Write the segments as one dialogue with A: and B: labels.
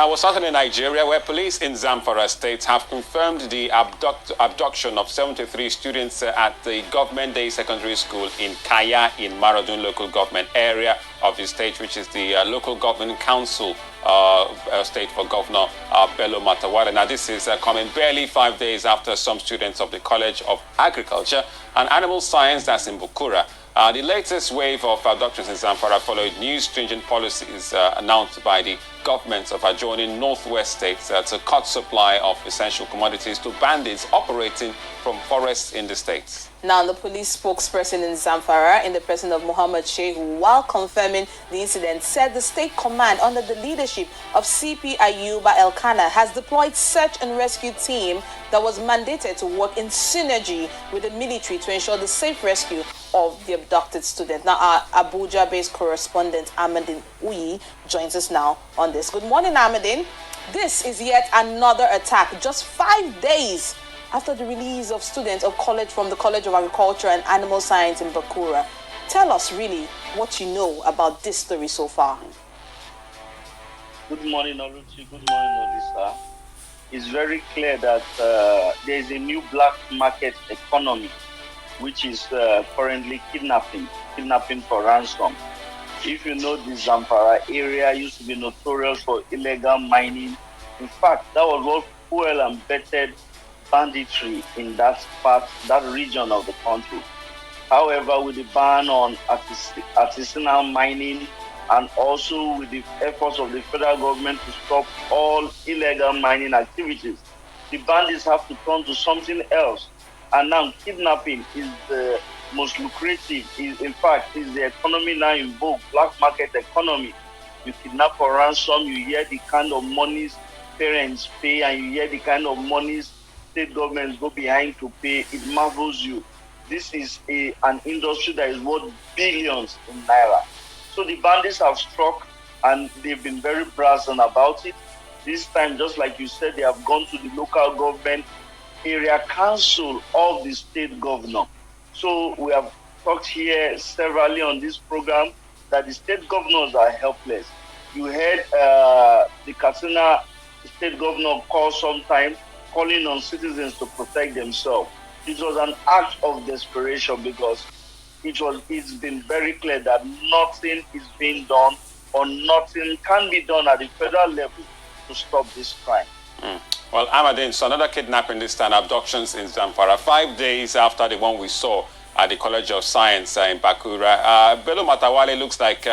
A: Now we're starting in Nigeria, where police in Zamfara state have confirmed the abduction of 73 students at the Government Day Secondary School in Kaya in Maradun local government area of the state, which is the local government council state for Governor Bello Matawale. Now this is coming barely 5 days after some students of the College of Agriculture and Animal Science, that's in Bukura, the latest wave of abductions in Zamfara followed new stringent policies announced by the governments of adjoining northwest states to cut supply of essential commodities to bandits operating from forests in the states.
B: Now, the police spokesperson in Zamfara, in the person of Muhammad Shehu, while confirming the incident, said the state command under the leadership of CP Ayuba Elkanah has deployed search and rescue team that was mandated to work in synergy with the military to ensure the safe rescue of the abducted student. Now, our Abuja-based correspondent Amadin joins us now on this. Good morning, Amadin. This is yet another attack, just 5 days after the release of students from the College of Agriculture and Animal Science in Bakura. Tell us really what you know about this story so far.
C: Good morning, Oluchi. Good morning, Olisa. It's very clear that there is a new black market economy, which is currently kidnapping for ransom. If you know, the Zamfara area used to be notorious for illegal mining. In fact, that was what fuel and bedded banditry in that region of the country. However, with the ban on artisanal mining and also with the efforts of the federal government to stop all illegal mining activities, the bandits have to turn to something else. And now kidnapping is the most lucrative, in fact, is the economy now in vogue, black market economy. You kidnap for ransom, you hear the kind of monies parents pay, and you hear the kind of monies state governments go behind to pay. It marvels you. This is an industry that is worth billions in naira. So the bandits have struck, and they've been very brazen about it. This time, just like you said, they have gone to the local government area council of the state governor. So we have talked here severally on this program that the state governors are helpless. You heard the Katsina state governor call sometime, calling on citizens to protect themselves. It was an act of desperation because it's been very clear that nothing is being done or nothing can be done at the federal level to stop this crime.
A: Well, Amadin, so another kidnapping this time, abductions in Zamfara, 5 days after the one we saw at the College of Science in Bakura. Bello Matawale looks like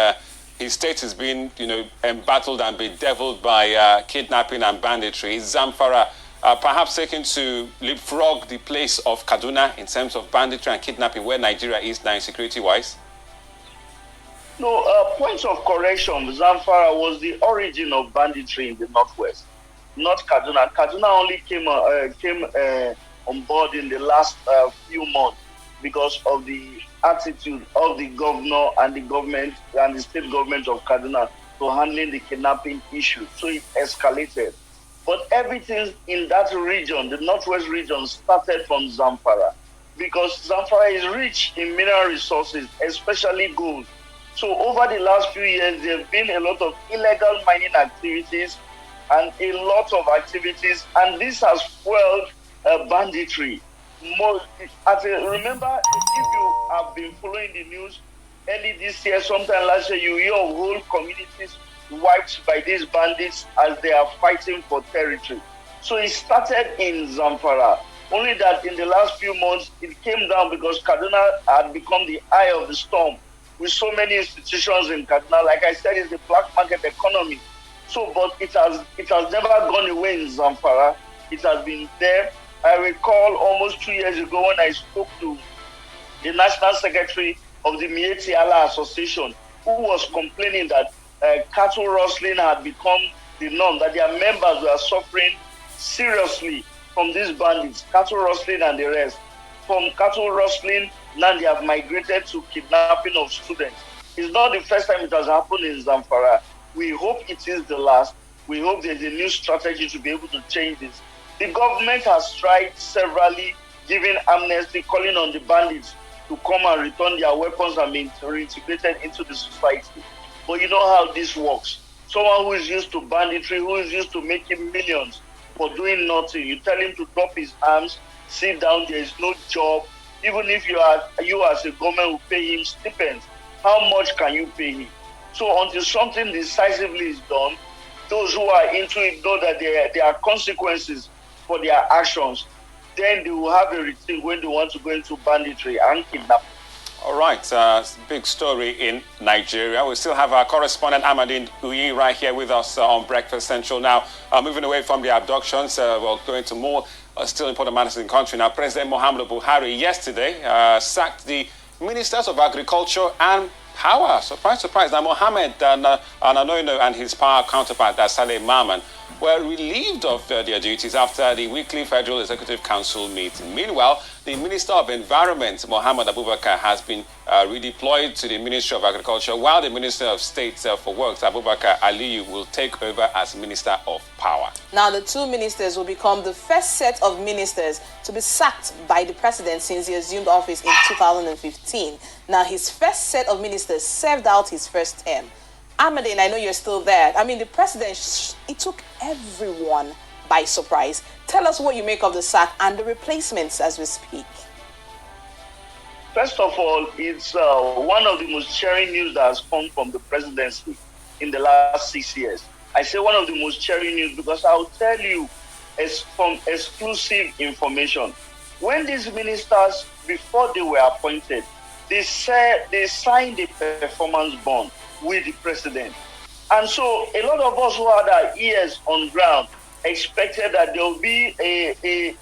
A: his state is being, embattled and bedeviled by kidnapping and banditry. Is Zamfara perhaps taken to leapfrog the place of Kaduna in terms of banditry and kidnapping, where Nigeria is now security-wise?
C: No, points of correction. Zamfara was the origin of banditry in the northwest, not Kaduna. Kaduna only came on board in the last few months because of the attitude of the governor and the government and the state government of Kaduna to handling the kidnapping issue. So it escalated. But everything in that region, the northwest region, started from Zamfara because Zamfara is rich in mineral resources, especially gold. So over the last few years, there have been a lot of illegal mining activities and a lot of activities, and this has fueled banditry. Remember, if you have been following the news, early this year, sometime last year, you hear of whole communities wiped by these bandits as they are fighting for territory. So it started in Zamfara, only that in the last few months, it came down because Kaduna had become the eye of the storm with so many institutions in Kaduna. Like I said, it's the black market economy. So, but it has never gone away in Zamfara. It has been there. I recall almost 2 years ago when I spoke to the National Secretary of the Mieti Allah Association, who was complaining that cattle rustling had become the norm, that their members were suffering seriously from these bandits, cattle rustling and the rest. From cattle rustling, now they have migrated to kidnapping of students. It's not the first time it has happened in Zamfara. We hope it is the last. We hope there's a new strategy to be able to change this. The government has tried severally, giving amnesty, calling on the bandits to come and return their weapons and be reintegrated into the society. But you know how this works. Someone who is used to banditry, who is used to making millions for doing nothing. You tell him to drop his arms, sit down, there is no job. Even if you as a government will pay him stipends, how much can you pay him? So until something decisively is done, those who are into it know that there are consequences for their actions. Then they will have a rethink when they want to go into banditry and kidnapping.
A: All right, big story in Nigeria. We still have our correspondent Amadin right here with us on Breakfast Central. Now, moving away from the abductions, we're going to more still important matters in the country. Now, President Muhammadu Buhari yesterday sacked the ministers of agriculture and power. Surprise, surprise. Now, Mohammed Anoino and his power counterpart, Saleh Maman, were relieved of their duties after the weekly Federal Executive Council meeting. Meanwhile, the Minister of Environment, Mohammed Abubakar, has been redeployed to the Ministry of Agriculture, while the Minister of State for Works, Abubakar Aliyu, will take over as Minister of Power.
B: Now, the two ministers will become the first set of ministers to be sacked by the president since he assumed office in 2015. Now, his first set of ministers served out his first term. Amadin, I know you're still there. I mean, the president, it took everyone by surprise. Tell us what you make of the sack and the replacements as we speak.
C: First of all, it's one of the most cheering news that has come from the presidency in the last 6 years. I say one of the most cheering news because I'll tell you from exclusive information. When these ministers, before they were appointed, they signed a performance bond with the president. And so a lot of us who had our ears on ground expected that there will be a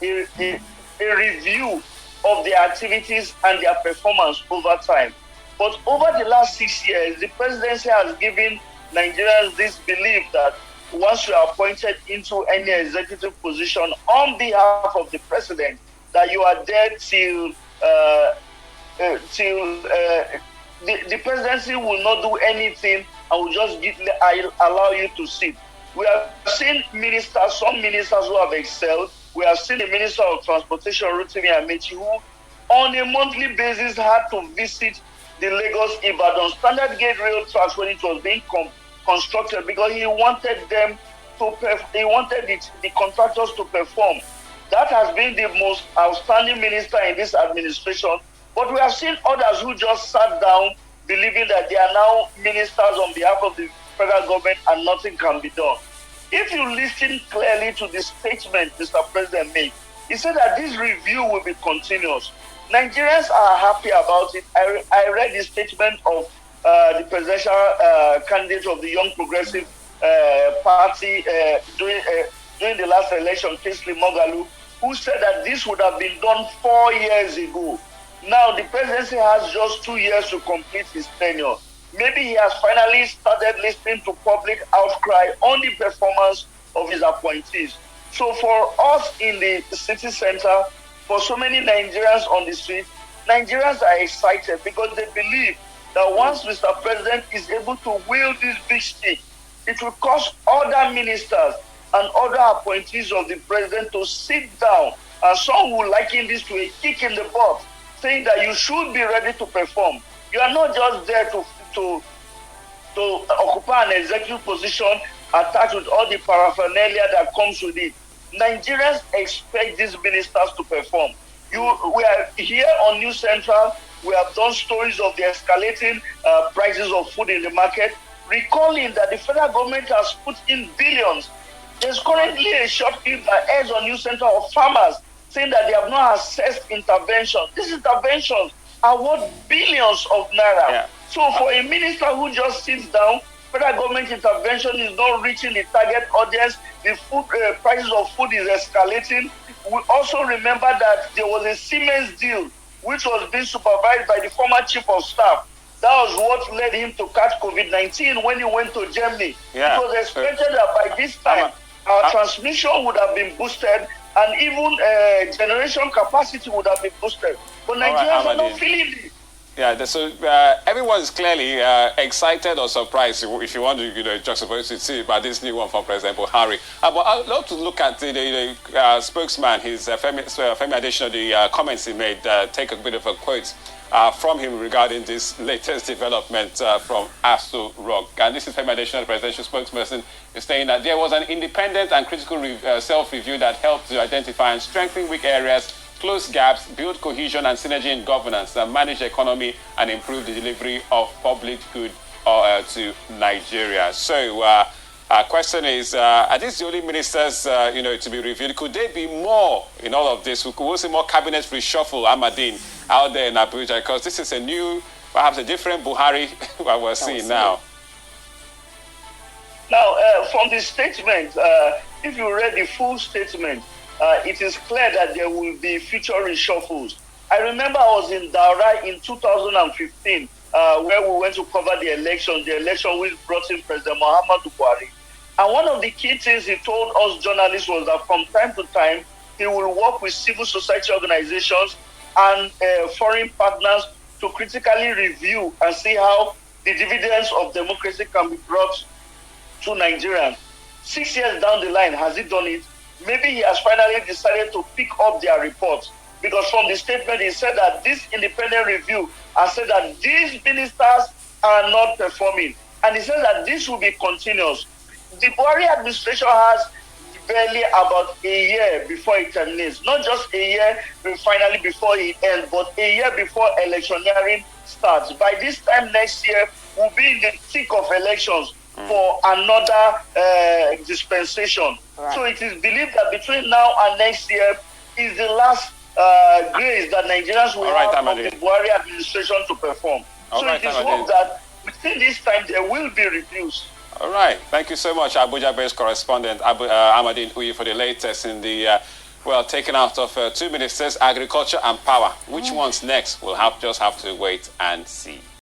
C: review of their activities and their performance over time. But over the last 6 years, the presidency has given Nigerians this belief that once you are appointed into any executive position on behalf of the president, that you are there till the presidency will not do anything and will just allow you to sit. We have seen ministers, some ministers who have excelled. We have seen the Minister of Transportation, Rotimi Amechi, who on a monthly basis had to visit the Lagos-Ibadan standard gauge rail tracks when it was being constructed because he wanted them to the contractors to perform. That has been the most outstanding minister in this administration. But we have seen others who just sat down believing that they are now ministers on behalf of the federal government and nothing can be done. If you listen clearly to the statement Mr. President made, he said that this review will be continuous. Nigerians are happy about it. I read the statement of the presidential candidate of the Young Progressive Party during the last election, Kingsley Moghalu, who said that this would have been done 4 years ago. Now, the presidency has just 2 years to complete his tenure. Maybe he has finally started listening to public outcry on the performance of his appointees. So for us in the city center, for so many Nigerians on the street, Nigerians are excited because they believe that once Mr. President is able to wield this big stick, it will cause other ministers and other appointees of the president to sit down. And some will liken this to a kick in the butt, saying that you should be ready to perform. You are not just there to occupy an executive position attached with all the paraphernalia that comes with it. Nigerians expect these ministers to perform. We are here on News Central. We have done stories of the escalating prices of food in the market, recalling that the federal government has put in billions. There's currently a short clip that airs on News Central of farmers saying that they have not assessed intervention. These interventions are worth billions of naira. Yeah. So for a minister who just sits down, federal government intervention is not reaching the target audience, the food prices of food is escalating. We also remember that there was a Siemens deal which was being supervised by the former chief of staff. That was what led him to catch COVID-19 when he went to Germany. Yeah. It was expected that by this time, our transmission would have been boosted and even generation capacity would have been boosted. But Nigerians are not feeling it.
A: Yeah, so everyone's clearly excited or surprised, if you want to, juxtapose to see about this new one from President Buhari. But I'd love to look at the spokesman, his Femi Adesina, the comments he made, take a bit of a quote from him regarding this latest development from Asu Rock. And this is Femi Adesina, the presidential spokesperson, is saying that there was an independent and critical self-review that helped to identify and strengthen weak areas, close gaps, build cohesion and synergy in governance, manage the economy, and improve the delivery of public good to Nigeria. So, question is, are these the only ministers, to be reviewed? Could there be more in all of this? We'll see more cabinet reshuffle, Amadin, out there in Abuja, because this is a new, perhaps a different Buhari what we're seeing now.
C: Now, from the statement, if you read the full statement, it is clear that there will be future reshuffles. I remember I was in Daura in 2015, where we went to cover the election which brought in President Muhammadu Buhari. And one of the key things he told us journalists was that from time to time, he will work with civil society organizations and foreign partners to critically review and see how the dividends of democracy can be brought to Nigerians. 6 years down the line, has he done it? Maybe he has finally decided to pick up their reports, because from the statement he said that this independent review has said that these ministers are not performing, and he said that this will be continuous. The Buhari administration has barely about a year before it terminates, not just a year finally before it ends, but a year before electioneering starts. By this time next year, we'll be in the thick of elections for another dispensation. Right. So it is believed that between now and next year is the last grace that Nigerians will have from the Buhari administration to perform. So it is hoped that within this time there will be reviews.
A: All right. Thank you so much, Abuja-based correspondent Amadin Uyi, for the latest in the, taken out of two ministers, agriculture and power. Which one's next? We'll just have to wait and see.